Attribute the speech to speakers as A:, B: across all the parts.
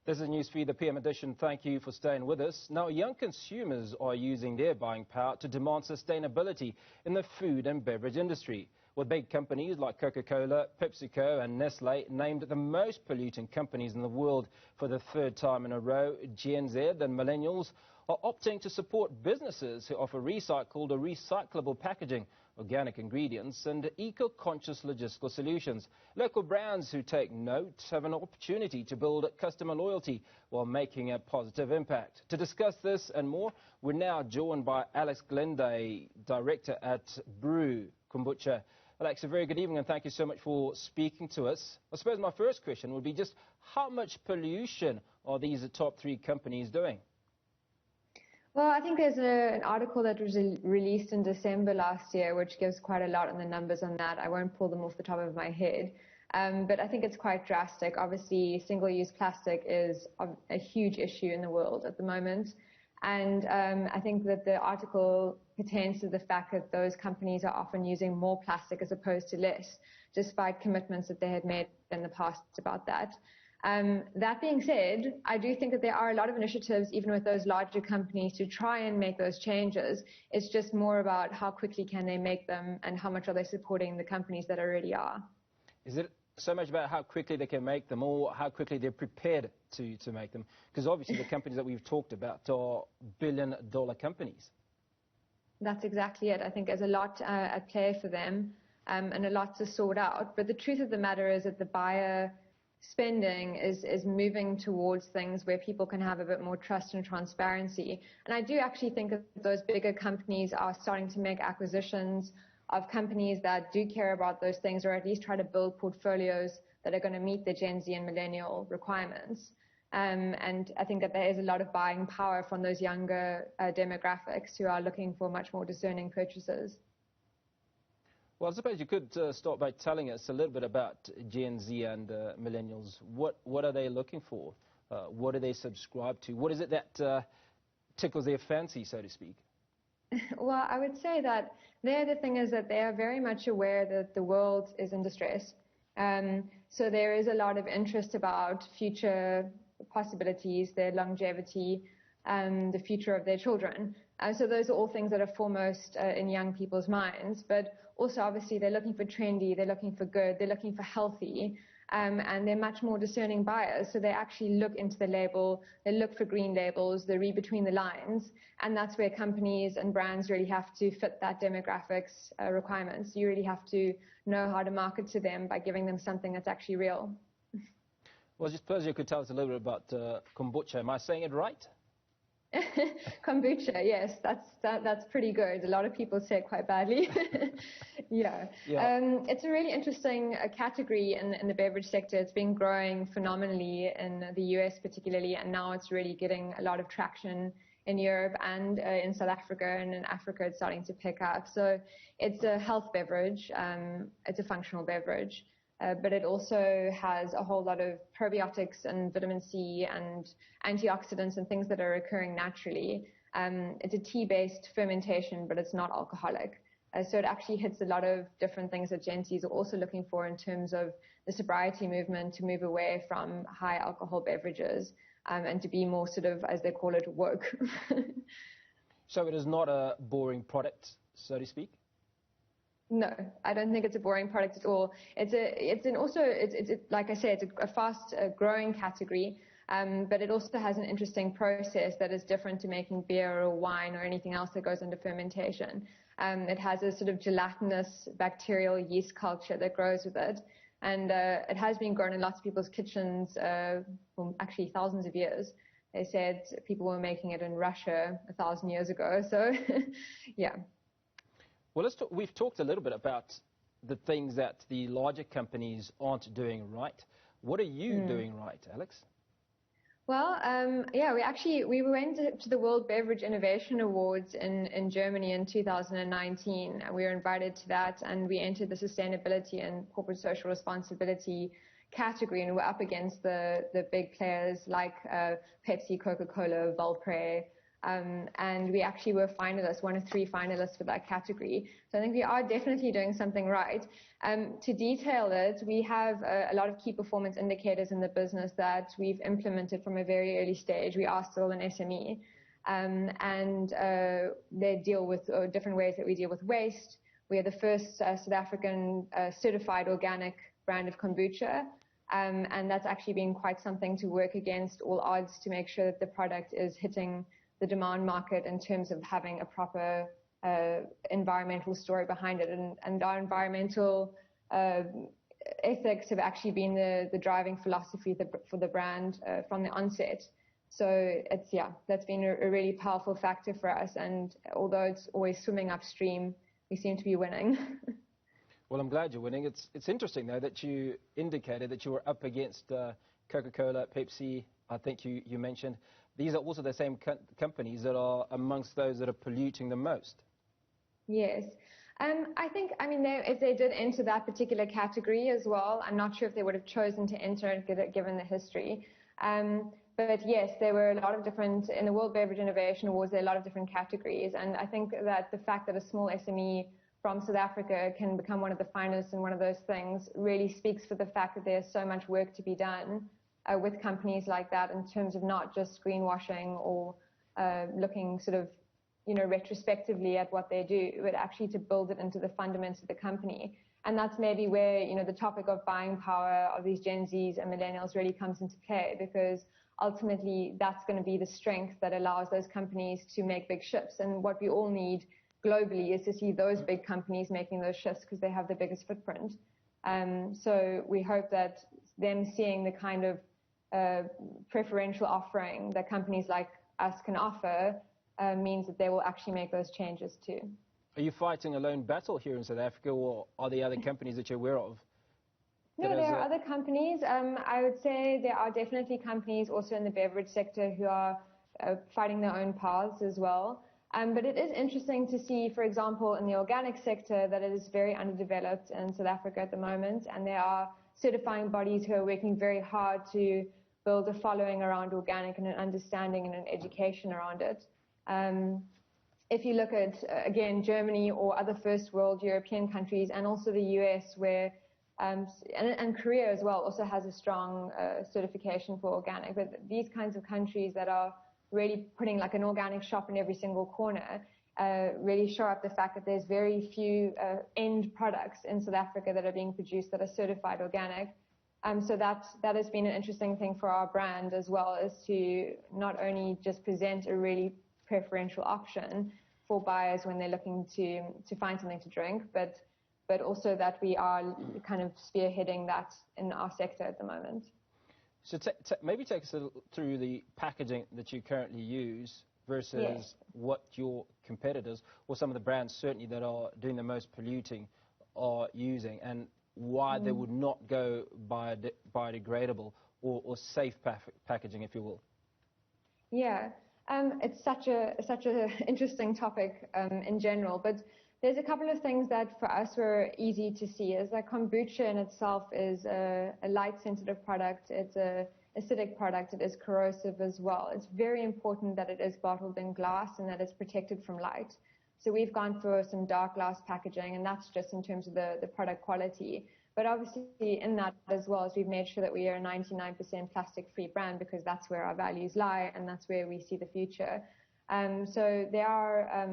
A: This is Newsfeed, the PM edition. Thank you for staying with us. Now, young consumers are using their buying power to demand sustainability in the food and beverage industry, with big companies like Coca Cola, Pepsico and Nestle named the most polluting companies in the world for the third time in a row. Gen Z and millennials are opting to support businesses who offer recycled or recyclable packaging, organic ingredients and eco-conscious logistical solutions. Local brands who take note have an opportunity to build customer loyalty while making a positive impact. To discuss this and more, we're now joined by Alex Glenday, Director at Brew Kombucha. Alex, a very good evening and thank you so much for speaking to us. I suppose my first question would be just how much pollution are these top three companies doing?
B: Well, I think there's an article that was released in December last year, which gives quite a lot on the numbers on that. I won't pull them off the top of my head, but I think it's quite drastic. Obviously, single-use plastic is a huge issue in the world at the moment, and I think that the article pertains to the fact that those companies are often using more plastic as opposed to less, despite commitments that they had made in the past about that. That being said, I do think that there are a lot of initiatives, even with those larger companies, to try and make those changes. It's just more about how quickly can they make them and how much are they supporting the companies that already are.
A: Is it so much about how quickly they can make them or how quickly they're prepared to make them? Because obviously the companies that we've talked about are billion-dollar companies.
B: That's exactly it. I think there's a lot at play for them and a lot to sort out. But the truth of the matter is that the buyer spending is moving towards things where people can have a bit more trust and transparency. And I do actually think that those bigger companies are starting to make acquisitions of companies that do care about those things, or at least try to build portfolios that are going to meet the Gen Z and millennial requirements. And I think that there is a lot of buying power from those younger demographics who are looking for much more discerning purchases.
A: Well, I suppose you could start by telling us a little bit about Gen Z and millennials. What are they looking for? What do they subscribe to? What is it that tickles their fancy, so to speak?
B: Well, I would say that the thing is that they are very much aware that the world is in distress. So there is a lot of interest about future possibilities, their longevity, the future of their children. So those are all things that are foremost in young people's minds. But also, obviously, they're looking for trendy, they're looking for good, they're looking for healthy, and they're much more discerning buyers. So they actually look into the label, they look for green labels, they read between the lines, and that's where companies and brands really have to fit that demographics requirements. You really have to know how to market to them by giving them something that's actually real.
A: Well, just suppose you could tell us a little bit about kombucha. Am I saying it right?
B: Kombucha, yes, that's pretty good. A lot of people say it quite badly. Yeah. It's a really interesting category in the beverage sector. It's been growing phenomenally in the US particularly, and now it's really getting a lot of traction in Europe and in South Africa, and in Africa it's starting to pick up. So it's a health beverage, it's a functional beverage. But it also has a whole lot of probiotics and vitamin C and antioxidants and things that are occurring naturally. It's a tea-based fermentation, but it's not alcoholic. So it actually hits a lot of different things that Gen Zs are also looking for in terms of the sobriety movement, to move away from high alcohol beverages and to be more sort of, as they call it, woke.
A: So it is not a boring product, so to speak?
B: No, I don't think it's a boring product at all. It's like I said, it's a fast growing category, but it also has an interesting process that is different to making beer or wine or anything else that goes into fermentation. It has a sort of gelatinous bacterial yeast culture that grows with it, and it has been grown in lots of people's kitchens for actually thousands of years. They said people were making it in Russia 1,000 years ago, so yeah.
A: Well, we've talked a little bit about the things that the larger companies aren't doing right. What are you doing right, Alex?
B: Well, yeah, we went to the World Beverage Innovation Awards in Germany in 2019. We were invited to that, and we entered the sustainability and corporate social responsibility category, and we're up against the big players like Pepsi, Coca Cola, Valpre, And we actually were finalists, one of 3 finalists for that category. So I think we are definitely doing something right. To detail it, we have a lot of key performance indicators in the business that we've implemented from a very early stage. We are still an SME. And they deal with different ways that we deal with waste. We are the first South African certified organic brand of kombucha. And that's actually been quite something to work against all odds to make sure that the product is hitting the demand market in terms of having a proper environmental story behind it. And our environmental ethics have actually been the driving philosophy for the brand from the onset. So that's been a really powerful factor for us. And although it's always swimming upstream, we seem to be winning.
A: Well, I'm glad you're winning. It's interesting, though, that you indicated that you were up against Coca Cola, Pepsi, I think you mentioned. These are also the same companies that are amongst those that are polluting the most.
B: Yes. I think, if they did enter that particular category as well, I'm not sure if they would have chosen to enter it given the history. But yes, there were a lot of different, in the World Beverage Innovation Awards, there are a lot of different categories. And I think that the fact that a small SME from South Africa can become one of the finalists in one of those things really speaks for the fact that there's so much work to be done with companies like that in terms of not just greenwashing or looking sort of, retrospectively at what they do, but actually to build it into the fundamentals of the company. And that's maybe where, the topic of buying power of these Gen Zs and millennials really comes into play, because ultimately that's going to be the strength that allows those companies to make big shifts. And what we all need globally is to see those big companies making those shifts because they have the biggest footprint. So we hope that them seeing the kind of preferential offering that companies like us can offer means that they will actually make those changes too.
A: Are you fighting a lone battle here in South Africa, or are there other companies that you're aware of?
B: No, there are other companies. I would say there are definitely companies also in the beverage sector who are fighting their own paths as well. But it is interesting to see, for example, in the organic sector, that it is very underdeveloped in South Africa at the moment, and there are certifying bodies who are working very hard to build a following around organic and an understanding and an education around it. If you look at, again, Germany or other first world European countries, and also the US, where and Korea as well also has a strong certification for organic, but these kinds of countries that are really putting like an organic shop in every single corner really show up the fact that there's very few end products in South Africa that are being produced that are certified organic. So that has been an interesting thing for our brand as well, is to not only just present a really preferential option for buyers when they're looking to find something to drink, but also that we are kind of spearheading that in our sector at the moment.
A: So maybe take us through the packaging that you currently use versus what your competitors, or some of the brands certainly that are doing the most polluting, are using, and why they would not go biodegradable or safe packaging, if you will.
B: Yeah, it's such a interesting topic in general, but there's a couple of things that for us were easy to see. Is that kombucha in itself is a light-sensitive product. It's a acidic product. It is corrosive as well. It's very important that it is bottled in glass and that it's protected from light. So we've gone for some dark glass packaging, and that's just in terms of the product quality. But obviously in that as well as we've made sure that we are a 99% plastic-free brand, because that's where our values lie and that's where we see the future. So there are,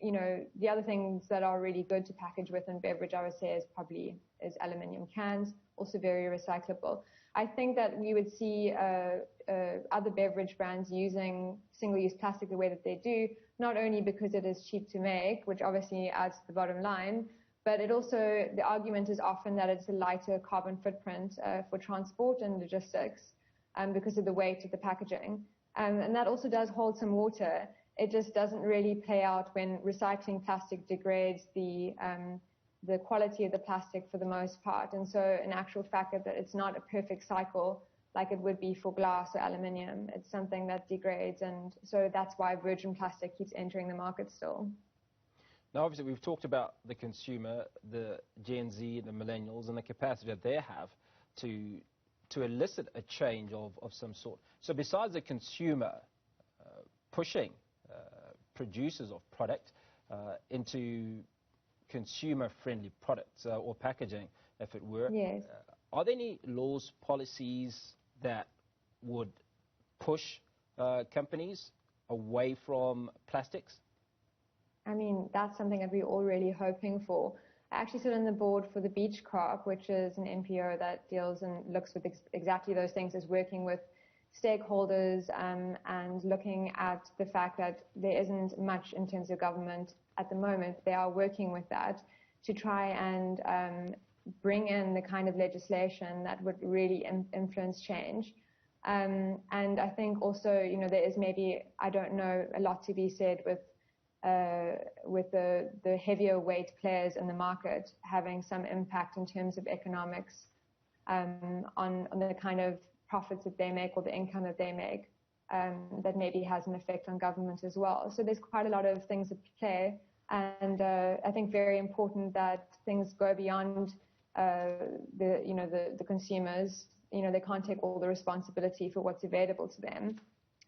B: the other things that are really good to package with in beverage, I would say, is aluminium cans, also very recyclable. I think that we would see other beverage brands using single-use plastic the way that they do, not only because it is cheap to make, which obviously adds to the bottom line, but it also, the argument is often that it's a lighter carbon footprint for transport and logistics because of the weight of the packaging. And that also does hold some water. It just doesn't really play out when recycling plastic degrades the quality of the plastic for the most part. And so in actual fact that it's not a perfect cycle like it would be for glass or aluminium. It's something that degrades, and so that's why virgin plastic keeps entering the market still.
A: Now, obviously, we've talked about the consumer, the Gen Z, the millennials, and the capacity that they have to elicit a change of some sort. So besides the consumer pushing producers of product into consumer-friendly products or packaging, if it were.
B: Yes.
A: Are there any laws, policies that would push companies away from plastics?
B: I mean, that's something that we're all really hoping for. I actually sit on the board for the Beach Crop, which is an NPO that deals and looks with exactly those things, is working with stakeholders and looking at the fact that there isn't much in terms of government at the moment. They are working with that to try and bring in the kind of legislation that would really influence change. And I think also, there is maybe, I don't know, a lot to be said with the heavier weight players in the market having some impact in terms of economics on the kind of profits that they make or the income that they make, that maybe has an effect on government as well. So there's quite a lot of things at play, and I think very important that things go beyond the consumers. They can't take all the responsibility for what's available to them,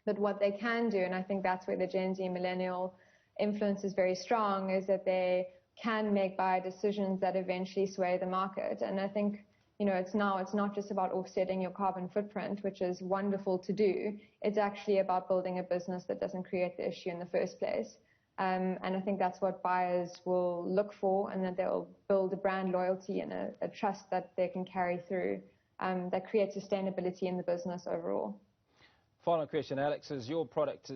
B: but what they can do, and I think that's where the Gen Z millennial influence is very strong, is that they can make buyer decisions that eventually sway the market. And I think it's not just about offsetting your carbon footprint, which is wonderful to do. It's actually about building a business that doesn't create the issue in the first place. And I think that's what buyers will look for, and that they'll build a brand loyalty and a trust that they can carry through, that creates sustainability in the business overall.
A: Final question, Alex. Is your product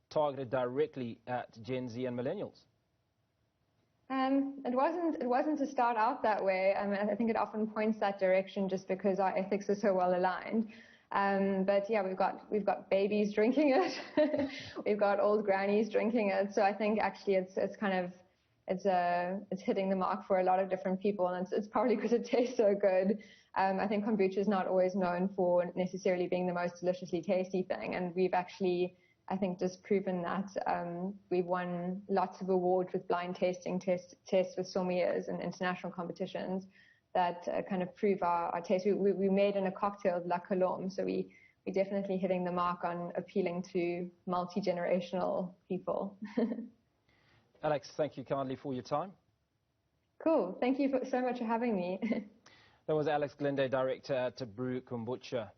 A: targeted directly at Gen Z and millennials?
B: It wasn't to start out that way. I mean, I think it often points that direction just because our ethics are so well aligned. But yeah, we've got babies drinking it. We've got old grannies drinking it. So I think actually it's hitting the mark for a lot of different people, and it's probably because it tastes so good. I think kombucha is not always known for necessarily being the most deliciously tasty thing, and we've actually, I think, just proven that. We've won lots of awards with blind tasting tests with sommeliers in international competitions that kind of prove our taste. We made in a cocktail of La Colombe, so we're definitely hitting the mark on appealing to multi-generational people.
A: Alex, thank you kindly for your time.
B: Cool. Thank you so much for having me.
A: That was Alex Glende, Director at Brew Kombucha.